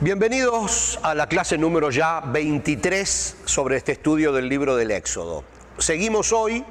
Bienvenidos a la clase número ya 23 sobre este estudio del libro del Éxodo. Seguimos hoy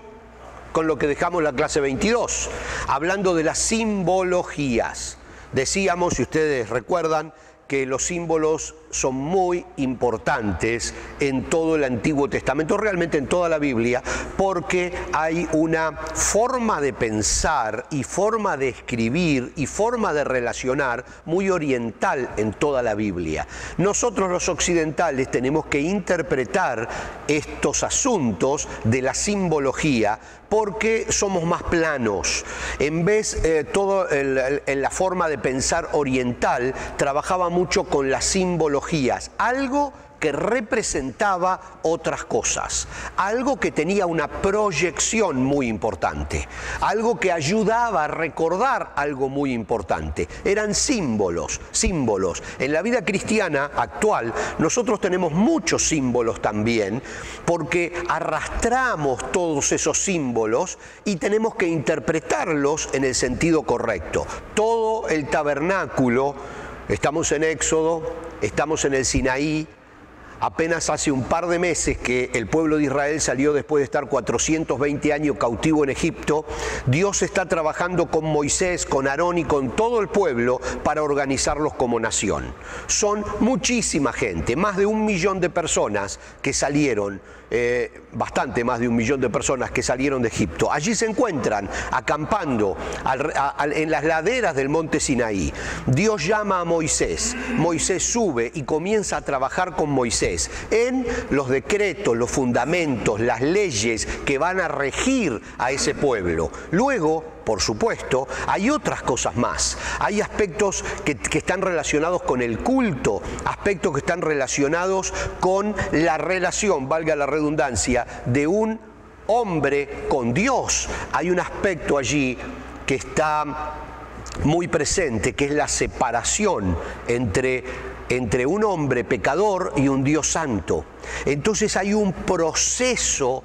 con lo que dejamos la clase 22, hablando de las simbologías. Decíamos, si ustedes recuerdan, que los símbolos son muy importantes en todo el Antiguo Testamento, realmente en toda la Biblia, porque hay una forma de pensar y forma de escribir y forma de relacionar muy oriental en toda la Biblia. Nosotros los occidentales tenemos que interpretar estos asuntos de la simbología porque somos más planos. En vez, en la forma de pensar oriental trabajaba mucho con las simbologías, algo que representaba otras cosas, algo que tenía una proyección muy importante, algo que ayudaba a recordar algo muy importante. Eran símbolos. En la vida cristiana actual nosotros tenemos muchos símbolos también, porque arrastramos todos esos símbolos y tenemos que interpretarlos en el sentido correcto. Todo el tabernáculo, estamos en Éxodo, estamos en el Sinaí. Apenas hace un par de meses que el pueblo de Israel salió después de estar 420 años cautivo en Egipto. Dios está trabajando con Moisés, con Aarón y con todo el pueblo para organizarlos como nación. Son muchísima gente, más de 1 millón de personas que salieron, bastante más de 1 millón de personas que salieron de Egipto. Allí se encuentran acampando en las laderas del monte Sinaí. Dios llama a Moisés, Moisés sube y comienza a trabajar con Moisés en los decretos, los fundamentos, las leyes que van a regir a ese pueblo. Luego, por supuesto, hay otras cosas más. Hay aspectos que están relacionados con el culto, aspectos que están relacionados con la relación, valga la redundancia, de un hombre con Dios. Hay un aspecto allí que está muy presente, que es la separación entre un hombre pecador y un Dios santo. Entonces hay un proceso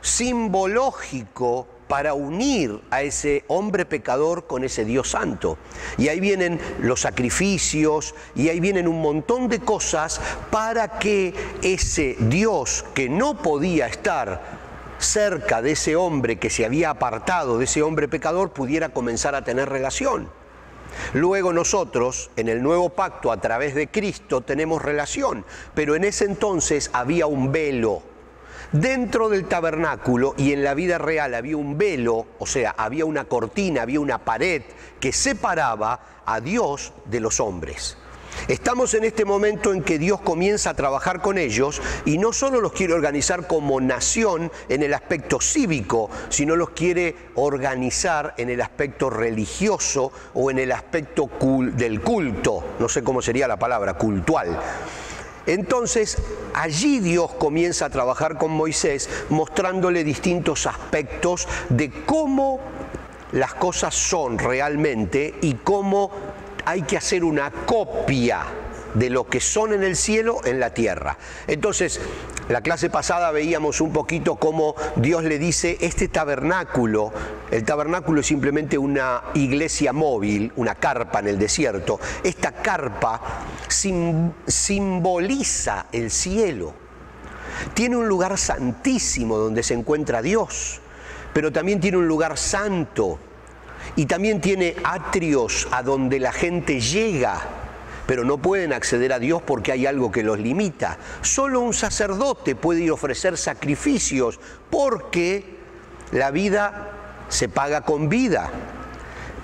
simbológico para unir a ese hombre pecador con ese Dios santo. Y ahí vienen los sacrificios, y ahí vienen un montón de cosas para que ese Dios que no podía estar cerca de ese hombre que se había apartado, de ese hombre pecador, pudiera comenzar a tener relación. Luego nosotros, en el nuevo pacto, a través de Cristo, tenemos relación, pero en ese entonces había un velo. Dentro del tabernáculo y en la vida real había un velo, o sea, había una cortina, había una pared que separaba a Dios de los hombres. Estamos en este momento en que Dios comienza a trabajar con ellos y no solo los quiere organizar como nación en el aspecto cívico, sino los quiere organizar en el aspecto religioso o en el aspecto del culto, no sé cómo sería la palabra, cultual. Entonces, allí Dios comienza a trabajar con Moisés, mostrándole distintos aspectos de cómo las cosas son realmente y cómo hay que hacer una copia de lo que son en el cielo en la tierra. Entonces, la clase pasada veíamos un poquito cómo Dios le dice, este tabernáculo, el tabernáculo es simplemente una iglesia móvil, una carpa en el desierto. Esta carpa simboliza el cielo. Tiene un lugar santísimo donde se encuentra Dios, pero también tiene un lugar santo. Y también tiene atrios a donde la gente llega, pero no pueden acceder a Dios porque hay algo que los limita. Solo un sacerdote puede ir a ofrecer sacrificios porque la vida se paga con vida.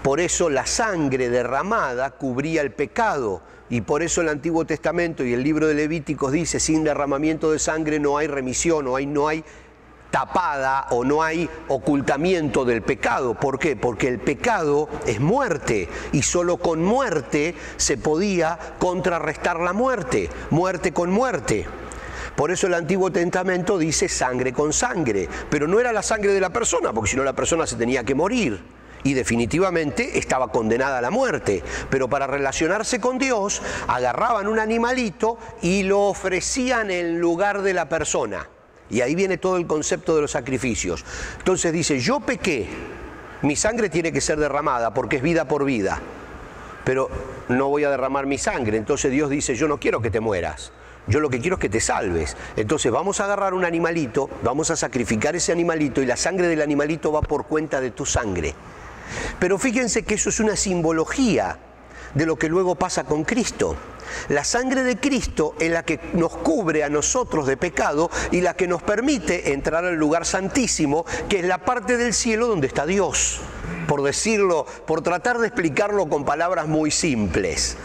Por eso la sangre derramada cubría el pecado. Y por eso el Antiguo Testamento y el libro de Levíticos dice, sin derramamiento de sangre no hay remisión, no hay tapada o no hay ocultamiento del pecado. ¿Por qué? Porque el pecado es muerte y solo con muerte se podía contrarrestar la muerte, muerte con muerte. Por eso el Antiguo Testamento dice sangre con sangre, pero no era la sangre de la persona, porque si no la persona se tenía que morir y definitivamente estaba condenada a la muerte. Pero para relacionarse con Dios agarraban un animalito y lo ofrecían en lugar de la persona. Y ahí viene todo el concepto de los sacrificios. Entonces dice, yo pequé, mi sangre tiene que ser derramada porque es vida por vida. pero no voy a derramar mi sangre. Entonces Dios dice, yo no quiero que te mueras, yo lo que quiero es que te salves. Entonces vamos a agarrar un animalito, vamos a sacrificar ese animalito y la sangre del animalito va por cuenta de tu sangre. Pero fíjense que eso es una simbología de lo que luego pasa con Cristo. La sangre de Cristo es la que nos cubre a nosotros de pecado y la que nos permite entrar al lugar santísimo, que es la parte del cielo donde está Dios. Por decirlo, por tratar de explicarlo con palabras muy simples.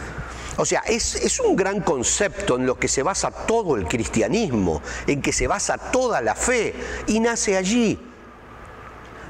O sea, es un gran concepto en lo que se basa todo el cristianismo, en que se basa toda la fe, y nace allí.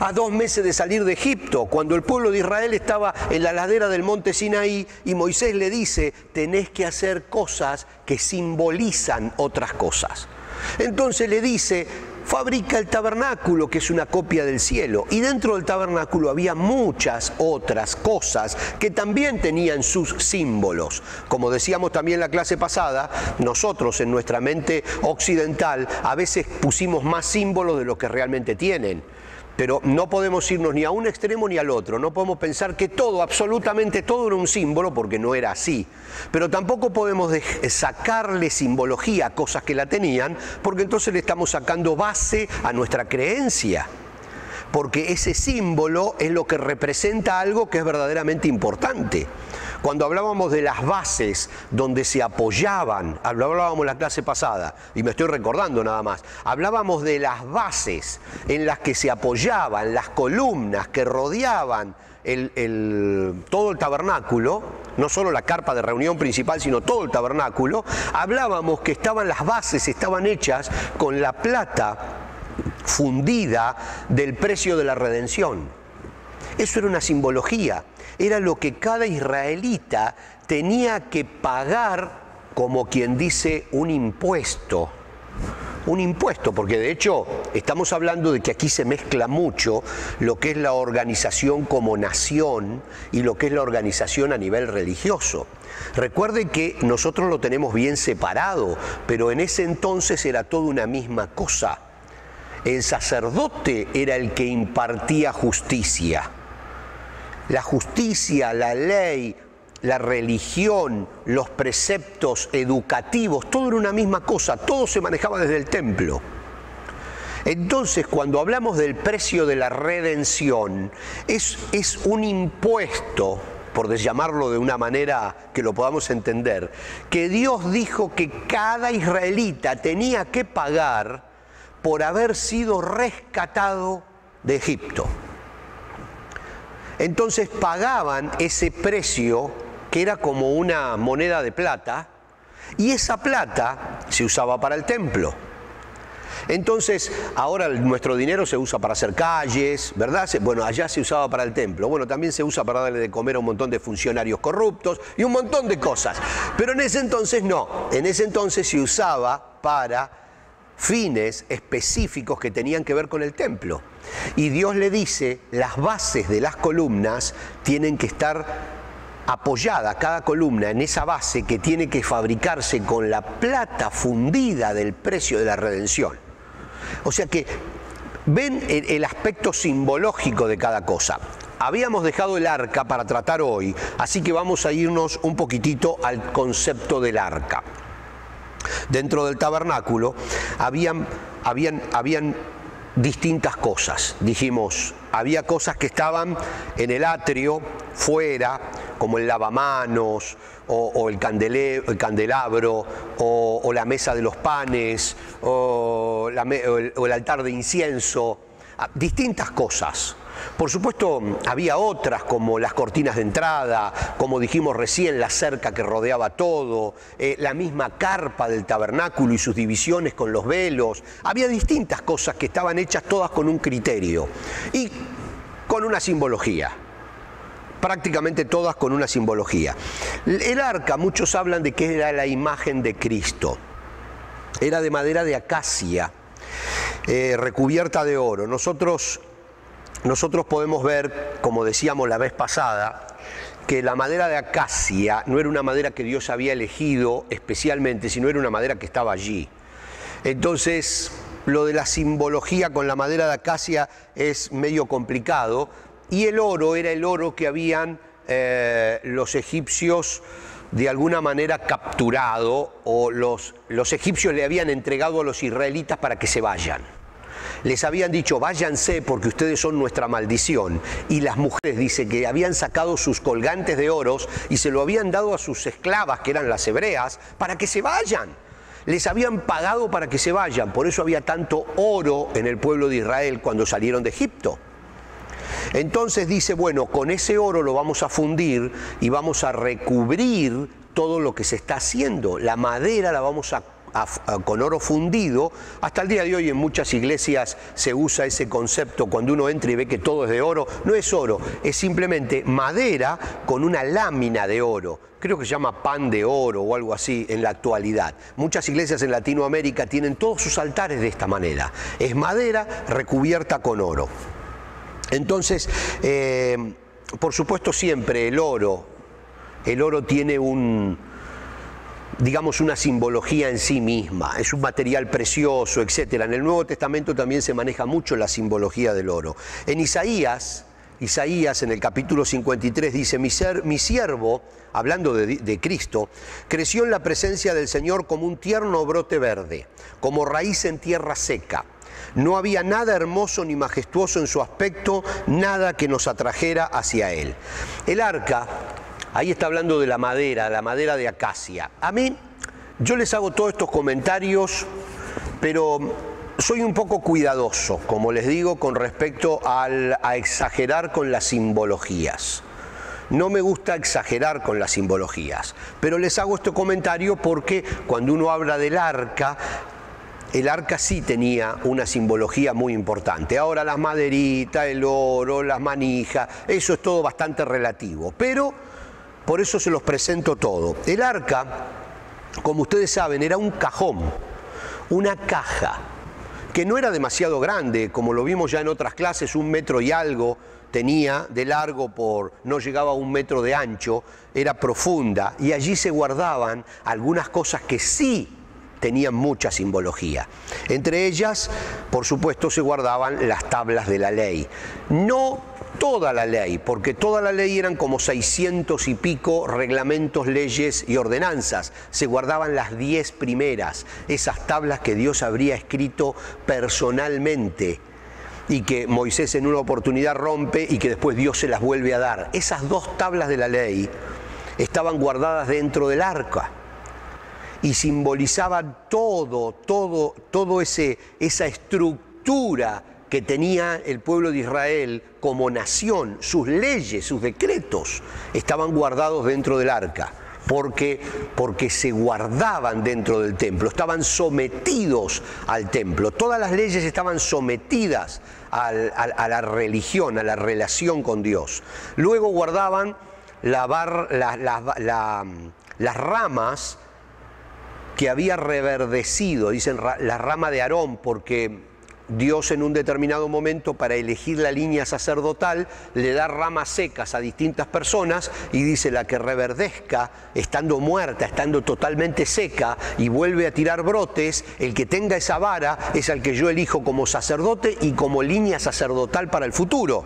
A 2 meses de salir de Egipto, cuando el pueblo de Israel estaba en la ladera del monte Sinaí y Moisés le dice, tenés que hacer cosas que simbolizan otras cosas. Entonces le dice, fabrica el tabernáculo, que es una copia del cielo. Y dentro del tabernáculo había muchas otras cosas que también tenían sus símbolos. Como decíamos también en la clase pasada, nosotros en nuestra mente occidental a veces pusimos más símbolos de lo que realmente tienen. Pero no podemos irnos ni a un extremo ni al otro. No podemos pensar que todo, absolutamente todo, era un símbolo, porque no era así. Pero tampoco podemos sacarle simbología a cosas que la tenían, porque entonces le estamos sacando base a nuestra creencia. Porque ese símbolo es lo que representa algo que es verdaderamente importante. Cuando hablábamos de las bases donde se apoyaban, hablábamos en la clase pasada, y me estoy recordando nada más, hablábamos de las bases en las que se apoyaban las columnas que rodeaban todo el tabernáculo, no solo la carpa de reunión principal, sino todo el tabernáculo. Hablábamos que las bases estaban hechas con la plata fundida del precio de la redención. Eso era una simbología, era lo que cada israelita tenía que pagar, como quien dice, un impuesto. Un impuesto, porque de hecho estamos hablando de que aquí se mezcla mucho lo que es la organización como nación y lo que es la organización a nivel religioso. Recuerden que nosotros lo tenemos bien separado, pero en ese entonces era toda una misma cosa. El sacerdote era el que impartía justicia. La justicia, la ley, la religión, los preceptos educativos, todo era una misma cosa, todo se manejaba desde el templo. Entonces, cuando hablamos del precio de la redención, es un impuesto, por llamarlo de una manera que lo podamos entender, que Dios dijo que cada israelita tenía que pagar por haber sido rescatado de Egipto. Entonces pagaban ese precio, que era como una moneda de plata, y esa plata se usaba para el templo. Entonces, ahora nuestro dinero se usa para hacer calles, ¿verdad? Bueno, allá se usaba para el templo. Bueno, también se usa para darle de comer a un montón de funcionarios corruptos y un montón de cosas. Pero en ese entonces no. En ese entonces se usaba para fines específicos que tenían que ver con el templo. Y Dios le dice, las bases de las columnas tienen que estar apoyadas, cada columna en esa base que tiene que fabricarse con la plata fundida del precio de la redención. O sea que ven el aspecto simbológico de cada cosa. Habíamos dejado el arca para tratar hoy, así que vamos a irnos un poquitito al concepto del arca. Dentro del tabernáculo habían distintas cosas. Dijimos, había cosas que estaban en el atrio, fuera, como el lavamanos, o el candelabro, o la mesa de los panes, o el altar de incienso, distintas cosas. Por supuesto, había otras como las cortinas de entrada, como dijimos recién, la cerca que rodeaba todo, la misma carpa del tabernáculo y sus divisiones con los velos. Había distintas cosas que estaban hechas todas con un criterio y con una simbología. Prácticamente todas con una simbología. El arca, muchos hablan de que era la imagen de Cristo. Era de madera de acacia, recubierta de oro. Nosotros podemos ver, como decíamos la vez pasada, que la madera de acacia no era una madera que Dios había elegido especialmente, sino era una madera que estaba allí. Entonces, lo de la simbología con la madera de acacia es medio complicado, y el oro era el oro que habían los egipcios de alguna manera capturado, o los egipcios le habían entregado a los israelitas para que se vayan. Les habían dicho, váyanse porque ustedes son nuestra maldición. Y las mujeres, dice, que habían sacado sus colgantes de oros y se lo habían dado a sus esclavas, que eran las hebreas, para que se vayan. Les habían pagado para que se vayan. Por eso había tanto oro en el pueblo de Israel cuando salieron de Egipto. Entonces dice, bueno, con ese oro lo vamos a fundir y vamos a recubrir todo lo que se está haciendo. La madera la vamos con oro fundido. Hasta el día de hoy en muchas iglesias se usa ese concepto. Cuando uno entra y ve que todo es de oro, no es oro, es simplemente madera con una lámina de oro. Creo que se llama pan de oro o algo así en la actualidad. Muchas iglesias en Latinoamérica tienen todos sus altares de esta manera. Es madera recubierta con oro. Entonces, por supuesto, siempre el oro tiene digamos, una simbología en sí misma, es un material precioso, etc. En el Nuevo Testamento también se maneja mucho la simbología del oro. En Isaías en el capítulo 53 dice, mi siervo, hablando de Cristo, creció en la presencia del Señor como un tierno brote verde, como raíz en tierra seca. No había nada hermoso ni majestuoso en su aspecto, nada que nos atrajera hacia él. El arca, ahí está hablando de la madera de acacia. A mí, yo les hago todos estos comentarios, pero soy un poco cuidadoso, como les digo, con respecto a exagerar con las simbologías. No me gusta exagerar con las simbologías, pero les hago este comentario porque cuando uno habla del arca, el arca sí tenía una simbología muy importante. Ahora las maderitas, el oro, las manijas, eso es todo bastante relativo. Pero por eso se los presento todo. El arca, como ustedes saben, era un cajón, una caja, que no era demasiado grande, como lo vimos ya en otras clases, 1 metro y algo tenía de largo, no llegaba a 1 metro de ancho, era profunda, y allí se guardaban algunas cosas que sí tenían mucha simbología. Entre ellas, por supuesto, se guardaban las tablas de la ley. No toda la ley, porque toda la ley eran como 600 y pico reglamentos, leyes y ordenanzas. Se guardaban las 10 primeras, esas tablas que Dios habría escrito personalmente y que Moisés en una oportunidad rompe y que después Dios se las vuelve a dar. Esas 2 tablas de la ley estaban guardadas dentro del arca y simbolizaban esa estructura que tenía el pueblo de Israel como nación. Sus leyes, sus decretos estaban guardados dentro del arca, porque se guardaban dentro del templo, estaban sometidos al templo. Todas las leyes estaban sometidas a la religión, a la relación con Dios. Luego guardaban las ramas que había reverdecido, dicen la rama de Aarón, porque Dios en un determinado momento, para elegir la línea sacerdotal, le da ramas secas a distintas personas y dice, la que reverdezca, estando muerta, estando totalmente seca y vuelve a tirar brotes, el que tenga esa vara es al que yo elijo como sacerdote y como línea sacerdotal para el futuro.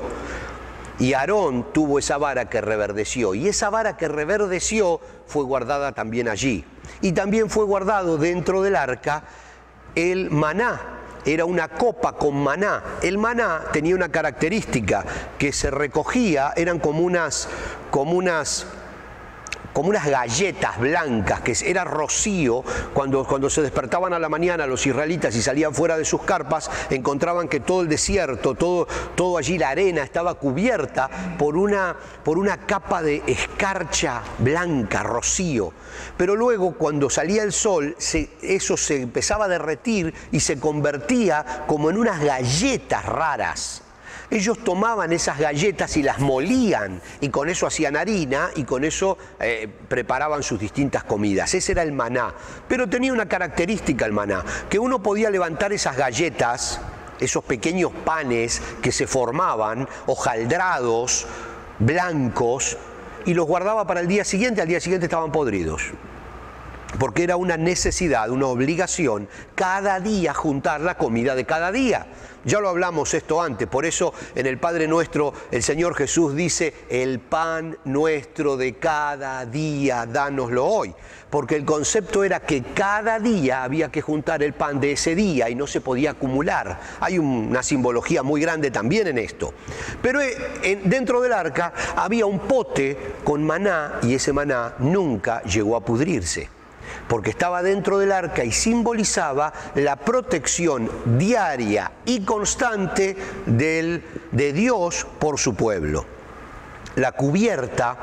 Y Aarón tuvo esa vara que reverdeció, y esa vara que reverdeció fue guardada también allí. Y también fue guardado dentro del arca el maná. Era una copa con maná. El maná tenía una característica, que se recogía, eran como unas galletas blancas, que era rocío. Cuando se despertaban a la mañana los israelitas y salían fuera de sus carpas, encontraban que todo el desierto, todo allí, la arena, estaba cubierta por una capa de escarcha blanca, rocío. Pero luego, cuando salía el sol, eso se empezaba a derretir y se convertía como en unas galletas raras. Ellos tomaban esas galletas y las molían, y con eso hacían harina, y con eso preparaban sus distintas comidas. Ese era el maná. Pero tenía una característica el maná, que uno podía levantar esas galletas, esos pequeños panes que se formaban, hojaldrados, blancos, y los guardaba para el día siguiente. Al día siguiente estaban podridos. porque era una necesidad, una obligación, cada día juntar la comida de cada día. Ya lo hablamos esto antes, por eso en el Padre Nuestro el Señor Jesús dice: el pan nuestro de cada día, dánoslo hoy. Porque el concepto era que cada día había que juntar el pan de ese día y no se podía acumular. Hay una simbología muy grande también en esto. Pero dentro del arca había un pote con maná y ese maná nunca llegó a pudrirse, porque estaba dentro del arca y simbolizaba la protección diaria y constante de Dios por su pueblo. La cubierta,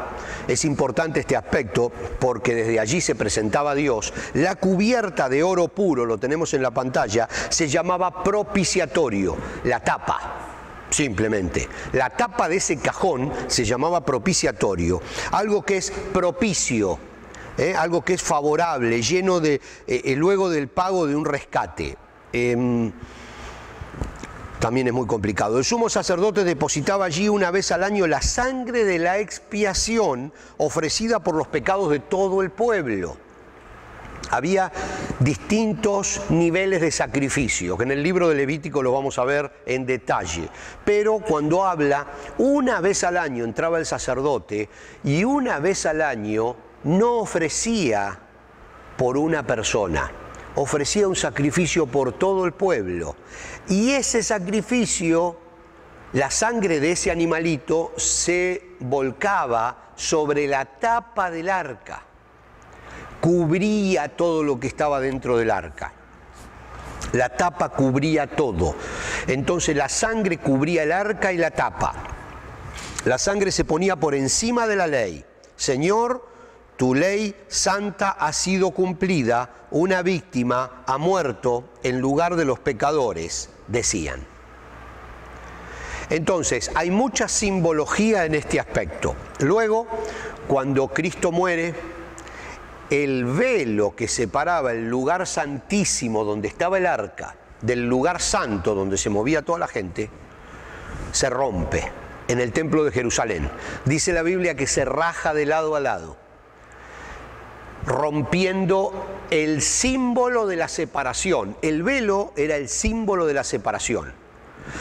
es importante este aspecto porque desde allí se presentaba Dios. La cubierta de oro puro, lo tenemos en la pantalla, se llamaba propiciatorio, la tapa. Simplemente, la tapa de ese cajón se llamaba propiciatorio, algo que es propicio, algo que es favorable, lleno de, luego del pago de un rescate. También es muy complicado. El sumo sacerdote depositaba allí una vez al año la sangre de la expiación ofrecida por los pecados de todo el pueblo. Había distintos niveles de sacrificio, que en el libro de Levítico lo vamos a ver en detalle. Pero cuando habla, una vez al año entraba el sacerdote y una vez al año no ofrecía por una persona, ofrecía un sacrificio por todo el pueblo. Y ese sacrificio, la sangre de ese animalito se volcaba sobre la tapa del arca, cubría todo lo que estaba dentro del arca. La tapa cubría todo. Entonces la sangre cubría el arca y la tapa. La sangre se ponía por encima de la ley. Señor, tu ley santa ha sido cumplida, una víctima ha muerto en lugar de los pecadores, decían. Entonces, hay mucha simbología en este aspecto. Luego, cuando Cristo muere, el velo que separaba el lugar santísimo donde estaba el arca del lugar santo donde se movía toda la gente, se rompe en el templo de Jerusalén. Dice la Biblia que se raja de lado a lado, rompiendo el símbolo de la separación. El velo era el símbolo de la separación.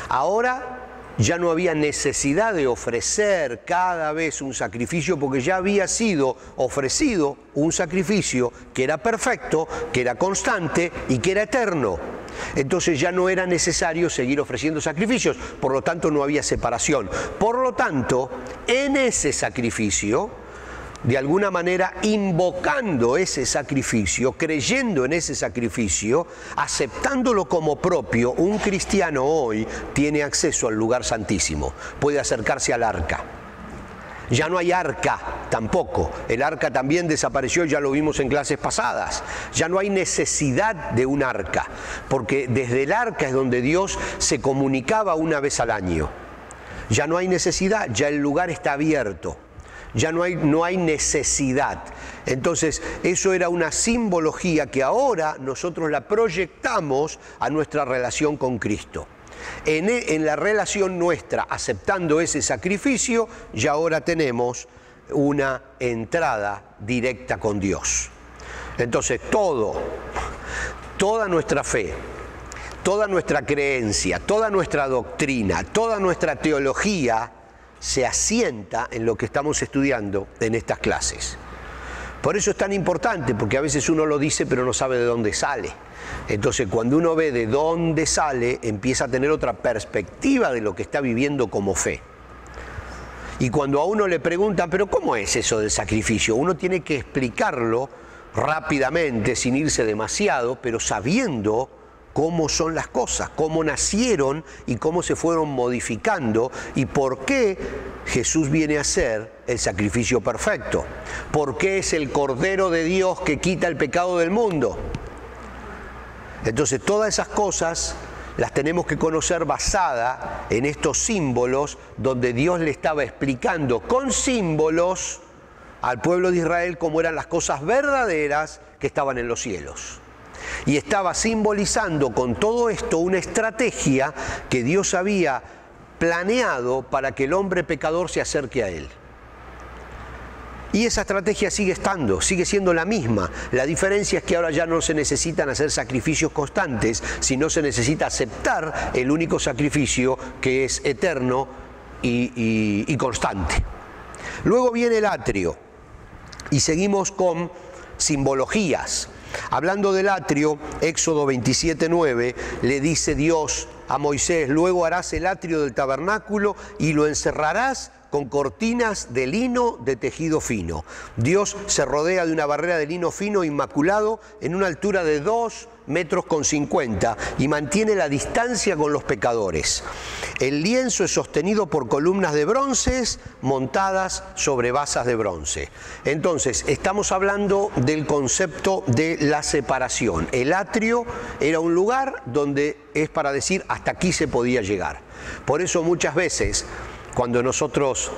Ahora ya no había necesidad de ofrecer cada vez un sacrificio, porque ya había sido ofrecido un sacrificio que era perfecto, que era constante y que era eterno. Entonces ya no era necesario seguir ofreciendo sacrificios, por lo tanto no había separación. Por lo tanto, en ese sacrificio, de alguna manera invocando ese sacrificio, creyendo en ese sacrificio, aceptándolo como propio, un cristiano hoy tiene acceso al lugar santísimo, puede acercarse al arca. Ya no hay arca tampoco, el arca también desapareció, ya lo vimos en clases pasadas. Ya no hay necesidad de un arca, porque desde el arca es donde Dios se comunicaba una vez al año. Ya no hay necesidad, ya el lugar está abierto. Ya no hay necesidad. Entonces, eso era una simbología que ahora nosotros la proyectamos a nuestra relación con Cristo. En la relación nuestra, aceptando ese sacrificio, ya ahora tenemos una entrada directa con Dios. Entonces, toda nuestra fe, toda nuestra creencia, toda nuestra doctrina, toda nuestra teología se asienta en lo que estamos estudiando en estas clases. Por eso es tan importante, porque a veces uno lo dice pero no sabe de dónde sale. Entonces cuando uno ve de dónde sale, empieza a tener otra perspectiva de lo que está viviendo como fe. Y cuando a uno le preguntan, pero ¿cómo es eso del sacrificio? Uno tiene que explicarlo rápidamente, sin irse demasiado, pero sabiendo cómo son las cosas, cómo nacieron y cómo se fueron modificando y por qué Jesús viene a ser el sacrificio perfecto. ¿Por qué es el Cordero de Dios que quita el pecado del mundo? Entonces todas esas cosas las tenemos que conocer basada en estos símbolos donde Dios le estaba explicando con símbolos al pueblo de Israel cómo eran las cosas verdaderas que estaban en los cielos. Y estaba simbolizando con todo esto una estrategia que Dios había planeado para que el hombre pecador se acerque a Él. Y esa estrategia sigue estando, sigue siendo la misma. La diferencia es que ahora ya no se necesitan hacer sacrificios constantes, sino se necesita aceptar el único sacrificio que es eterno y constante. Luego viene el atrio y seguimos con simbologías. Hablando del atrio, Éxodo 27:9, le dice Dios a Moisés: luego harás el atrio del tabernáculo y lo encerrarás con cortinas de lino de tejido fino. Dios se rodea de una barrera de lino fino inmaculado en una altura de 2,50 metros y mantiene la distancia con los pecadores. El lienzo es sostenido por columnas de bronce montadas sobre basas de bronce. Entonces, estamos hablando del concepto de la separación. El atrio era un lugar donde es para decir hasta aquí se podía llegar. Por eso muchas veces, cuando nosotros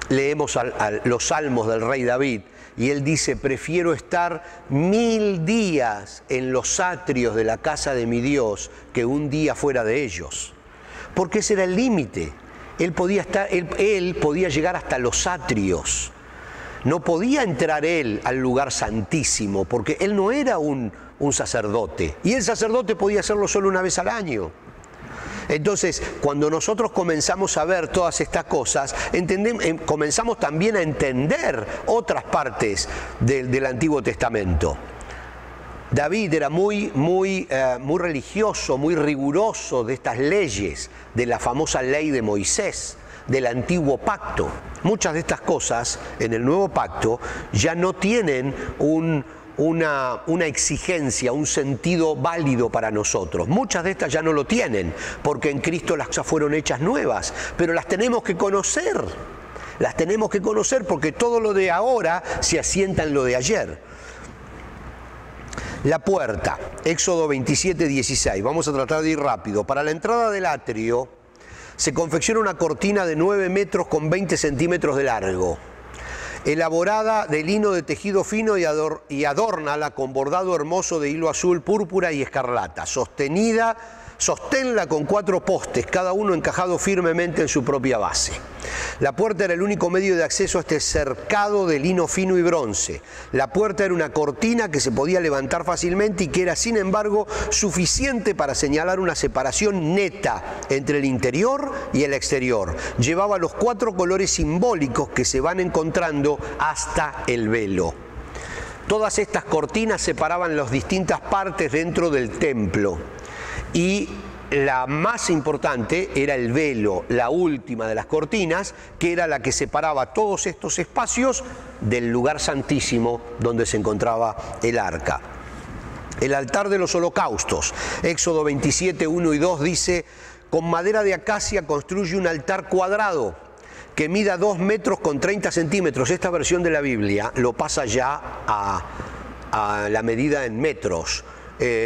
leemos los salmos del rey David, y él dice: prefiero estar 1000 días en los atrios de la casa de mi Dios que un día fuera de ellos. Porque ese era el límite. Él podía llegar hasta los atrios. No podía entrar él al lugar santísimo, porque él no era un sacerdote. Y el sacerdote podía hacerlo solo una vez al año. Entonces, cuando nosotros comenzamos a ver todas estas cosas, comenzamos también a entender otras partes del Antiguo Testamento. David era muy religioso, muy riguroso de estas leyes, de la famosa ley de Moisés, del Antiguo Pacto. Muchas de estas cosas en el Nuevo Pacto ya no tienen una exigencia, un sentido válido para nosotros. Muchas de estas ya no lo tienen, porque en Cristo las cosas fueron hechas nuevas, pero las tenemos que conocer. Las tenemos que conocer porque todo lo de ahora se asienta en lo de ayer. La puerta, Éxodo 27:16. Vamos a tratar de ir rápido. Para la entrada del atrio se confecciona una cortina de 9 metros con 20 centímetros de largo, elaborada de lino de tejido fino y adórnala con bordado hermoso de hilo azul, púrpura y escarlata. Sosténla con 4 postes, cada uno encajado firmemente en su propia base. La puerta era el único medio de acceso a este cercado de lino fino y bronce. La puerta era una cortina que se podía levantar fácilmente y que era, sin embargo, suficiente para señalar una separación neta entre el interior y el exterior. Llevaba los 4 colores simbólicos que se van encontrando hasta el velo. Todas estas cortinas separaban las distintas partes dentro del templo. Y la más importante era el velo, la última de las cortinas, que era la que separaba todos estos espacios del lugar santísimo donde se encontraba el arca. El altar de los holocaustos, Éxodo 27:1 y 2 dice: con madera de acacia construye un altar cuadrado que mida 2 metros con 30 centímetros. Esta versión de la Biblia lo pasa ya a la medida en metros.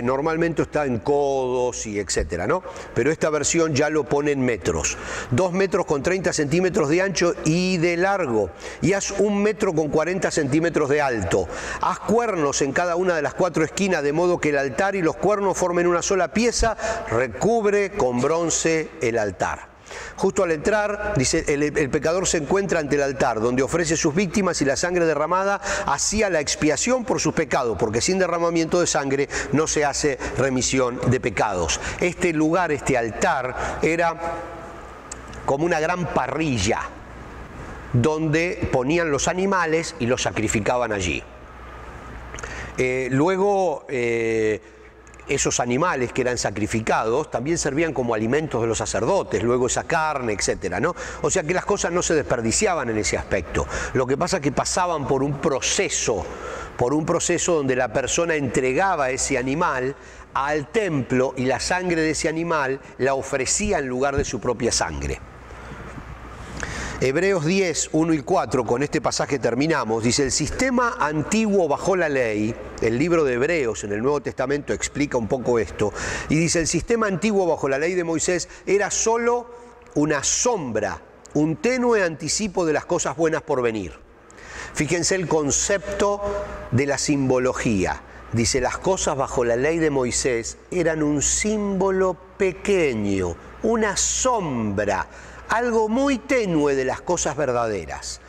Normalmente está en codos y etcétera, ¿no? Pero esta versión ya lo pone en metros. 2 metros con 30 centímetros de ancho y de largo. Y haz 1 metro con 40 centímetros de alto. Haz cuernos en cada una de las 4 esquinas, de modo que el altar y los cuernos formen una sola pieza. Recubre con bronce el altar. Justo al entrar, dice, el pecador se encuentra ante el altar, donde ofrece sus víctimas, y la sangre derramada hacía la expiación por sus pecados, porque sin derramamiento de sangre no se hace remisión de pecados. Este lugar, este altar, era como una gran parrilla, donde ponían los animales y los sacrificaban allí. Luego, esos animales que eran sacrificados también servían como alimentos de los sacerdotes, luego esa carne, etcétera, ¿no? O sea que las cosas no se desperdiciaban en ese aspecto. Lo que pasa es que pasaban por un proceso donde la persona entregaba ese animal al templo y la sangre de ese animal la ofrecía en lugar de su propia sangre. Hebreos 10, 1 y 4, con este pasaje terminamos. Dice: el sistema antiguo bajo la ley, el libro de Hebreos en el Nuevo Testamento explica un poco esto, y dice: el sistema antiguo bajo la ley de Moisés era solo una sombra, un tenue anticipo de las cosas buenas por venir. Fíjense el concepto de la simbología. Dice: las cosas bajo la ley de Moisés eran un símbolo pequeño, una sombra, algo muy tenue de las cosas verdaderas.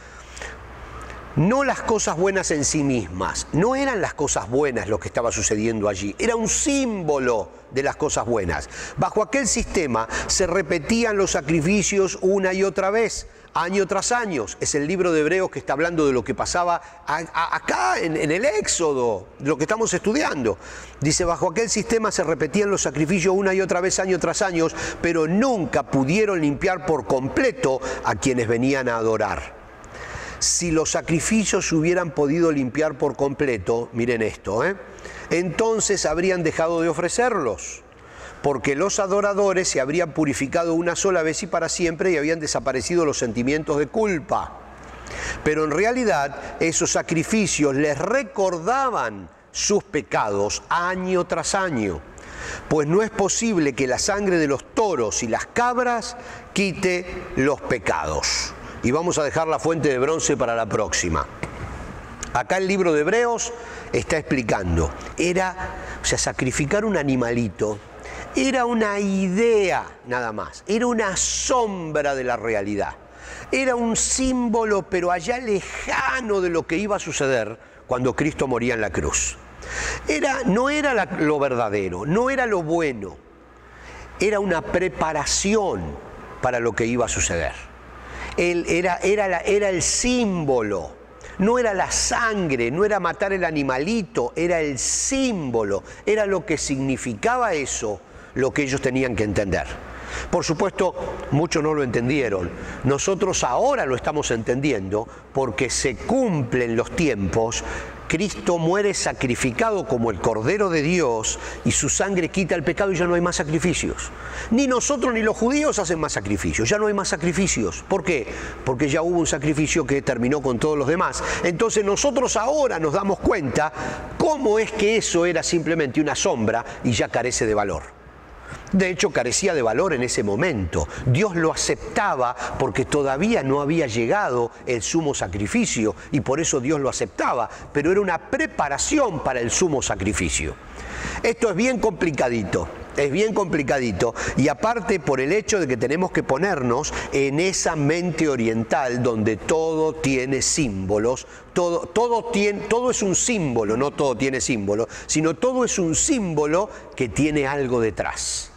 No las cosas buenas en sí mismas, no eran las cosas buenas lo que estaba sucediendo allí, era un símbolo de las cosas buenas. Bajo aquel sistema se repetían los sacrificios una y otra vez, año tras año. Es el libro de Hebreos que está hablando de lo que pasaba acá en el Éxodo, de lo que estamos estudiando. Dice, bajo aquel sistema se repetían los sacrificios una y otra vez, año tras año, pero nunca pudieron limpiar por completo a quienes venían a adorar. Si los sacrificios hubieran podido limpiar por completo, miren esto, entonces habrían dejado de ofrecerlos, porque los adoradores se habrían purificado una sola vez y para siempre y habían desaparecido los sentimientos de culpa. Pero en realidad esos sacrificios les recordaban sus pecados año tras año, pues no es posible que la sangre de los toros y las cabras quite los pecados. Y vamos a dejar la fuente de bronce para la próxima. Acá el libro de Hebreos está explicando, sacrificar un animalito era una idea nada más, era una sombra de la realidad, era un símbolo pero allá lejano de lo que iba a suceder cuando Cristo moría en la cruz. No era lo verdadero, no era lo bueno, era una preparación para lo que iba a suceder. Era el símbolo, no era la sangre, no era matar el animalito, era el símbolo, era lo que significaba eso, lo que ellos tenían que entender. Por supuesto, muchos no lo entendieron. Nosotros ahora lo estamos entendiendo porque se cumplen los tiempos. Cristo muere sacrificado como el Cordero de Dios y su sangre quita el pecado y ya no hay más sacrificios. Ni nosotros ni los judíos hacen más sacrificios, ya no hay más sacrificios. ¿Por qué? Porque ya hubo un sacrificio que terminó con todos los demás. Entonces nosotros ahora nos damos cuenta cómo es que eso era simplemente una sombra y ya carece de valor. De hecho, carecía de valor en ese momento. Dios lo aceptaba porque todavía no había llegado el sumo sacrificio y por eso Dios lo aceptaba, pero era una preparación para el sumo sacrificio. Esto es bien complicadito y aparte por el hecho de que tenemos que ponernos en esa mente oriental donde todo tiene símbolos, todo es un símbolo, no todo tiene símbolo, sino todo es un símbolo que tiene algo detrás.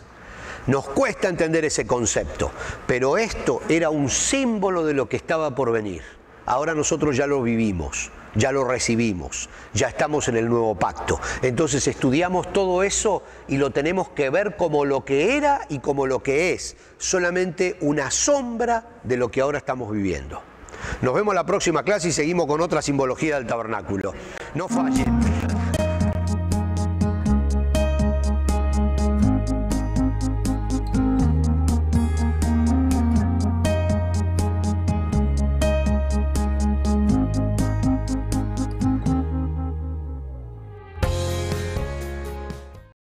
Nos cuesta entender ese concepto, pero esto era un símbolo de lo que estaba por venir. Ahora nosotros ya lo vivimos, ya lo recibimos, ya estamos en el nuevo pacto. Entonces estudiamos todo eso y lo tenemos que ver como lo que era y como lo que es, solamente una sombra de lo que ahora estamos viviendo. Nos vemos en la próxima clase y seguimos con otra simbología del tabernáculo. No fallen.